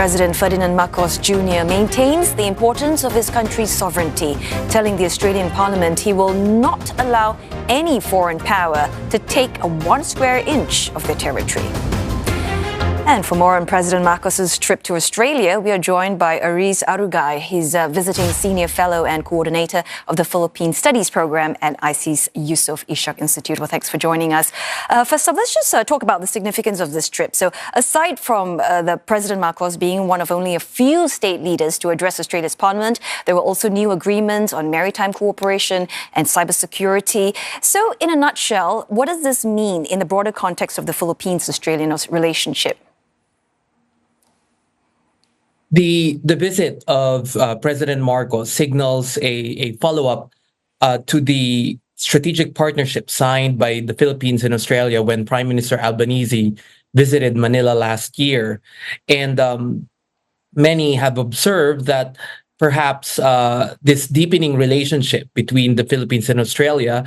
President Ferdinand Marcos Jr. maintains the importance of his country's sovereignty, telling the Australian Parliament he will not allow any foreign power to take a 1 square inch of their territory. And for more on President Marcos's trip to Australia, we are joined by Aries Arugai. He's a visiting senior fellow and coordinator of the Philippine Studies Programme at ISEAS-Yusof Ishak Institute. Well, thanks for joining us. First up, let's just talk about the significance of this trip. So aside from the President Marcos being one of only a few state leaders to address Australia's parliament, there were also new agreements on maritime cooperation and cybersecurity. So in a nutshell, what does this mean in the broader context of the Philippines-Australian relationship? The visit of President Marcos signals a follow-up to the strategic partnership signed by the Philippines and Australia when Prime Minister Albanese visited Manila last year. And many have observed that perhaps this deepening relationship between the Philippines and Australia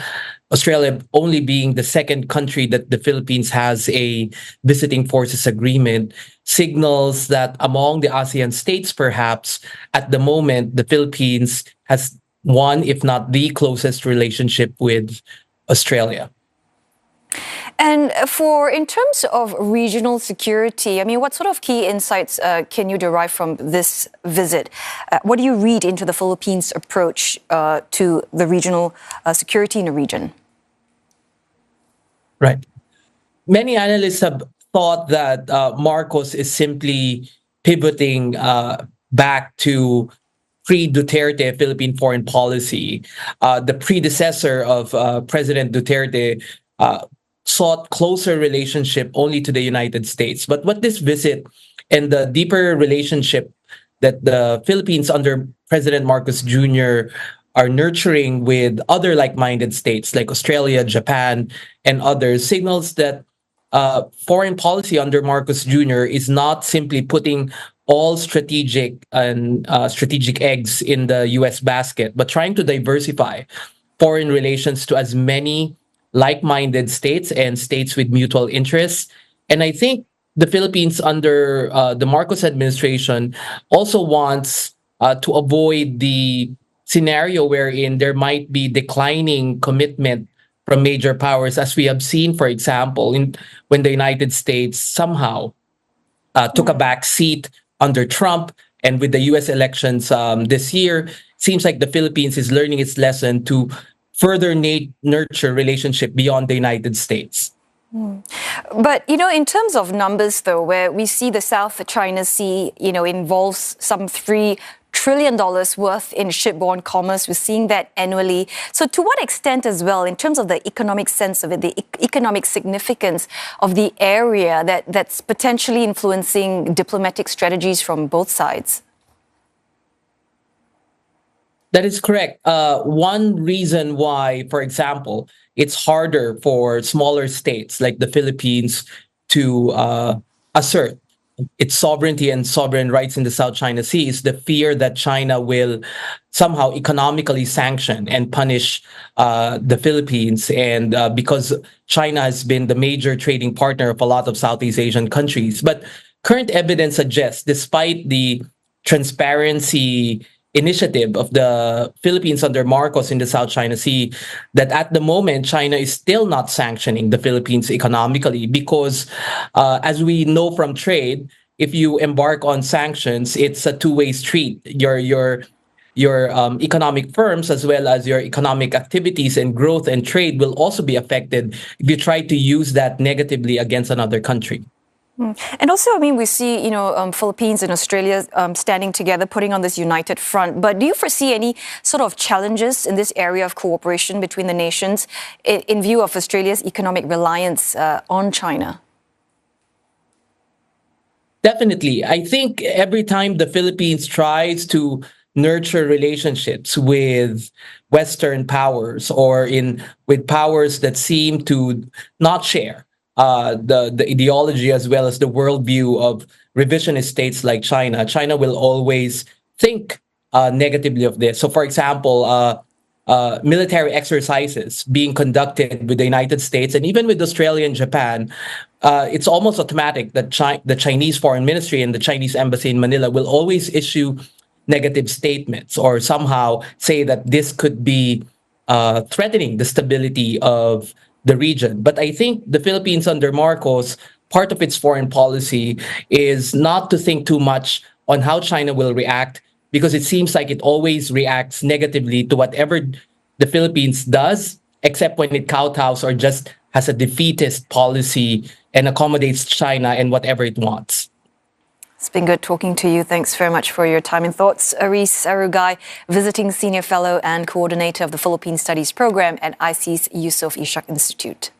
only being the second country that the Philippines has a visiting forces agreement, signals that among the ASEAN states, perhaps at the moment, the Philippines has one, if not the closest relationship with Australia. And in terms of regional security, I mean, what sort of key insights can you derive from this visit? What do you read into the Philippines' approach to the regional security in the region? Right. Many analysts have thought that Marcos is simply pivoting back to pre-Duterte Philippine foreign policy. The predecessor of President Duterte sought closer relationship only to the United States. But what this visit and the deeper relationship that the Philippines under President Marcos Jr. are nurturing with other like-minded states like Australia, Japan, and others signals that foreign policy under Marcos Jr. is not simply putting all strategic eggs in the U.S. basket, but trying to diversify foreign relations to as many like-minded states and states with mutual interests. And I think the Philippines under the Marcos administration also wants to avoid the scenario wherein there might be declining commitment from major powers, as we have seen, for example, when the United States somehow took a back seat under Trump, and with the U.S. elections this year, seems like the Philippines is learning its lesson to further nurture relationship beyond the United States. But, in terms of numbers, though, where we see the South China Sea, involves some $3 trillion worth in shipborne commerce. We're seeing that annually. So to what extent as well, in terms of the economic sense of it, the economic significance of the area that's potentially influencing diplomatic strategies from both sides? That is correct. One reason why, for example, it's harder for smaller states like the Philippines to assert its sovereignty and sovereign rights in the South China Sea is the fear that China will somehow economically sanction and punish the Philippines. And because China has been the major trading partner of a lot of Southeast Asian countries. But current evidence suggests, despite the transparency initiative of the Philippines under Marcos in the South China Sea, that at the moment, China is still not sanctioning the Philippines economically because, as we know from trade, if you embark on sanctions, it's a two-way street. Your economic firms, as well as your economic activities and growth and trade, will also be affected if you try to use that negatively against another country. And also, we see, Philippines and Australia standing together, putting on this united front. But do you foresee any sort of challenges in this area of cooperation between the nations in view of Australia's economic reliance on China? Definitely. I think every time the Philippines tries to nurture relationships with Western powers or with powers that seem to not share the ideology as well as the worldview of revisionist states like China will always think negatively of this. So, for example, military exercises being conducted with the United States and even with Australia and Japan, it's almost automatic that the Chinese Foreign Ministry and the Chinese Embassy in Manila will always issue negative statements or somehow say that this could be threatening the stability of the region. But I think the Philippines under Marcos, part of its foreign policy is not to think too much on how China will react, because it seems like it always reacts negatively to whatever the Philippines does, except when it kowtows or just has a defeatist policy and accommodates China and whatever it wants. It's been good talking to you. Thanks very much for your time and thoughts. Aries Arugai, visiting senior fellow and coordinator of the Philippine Studies Programme at ISEAS-Yusof Ishak Institute.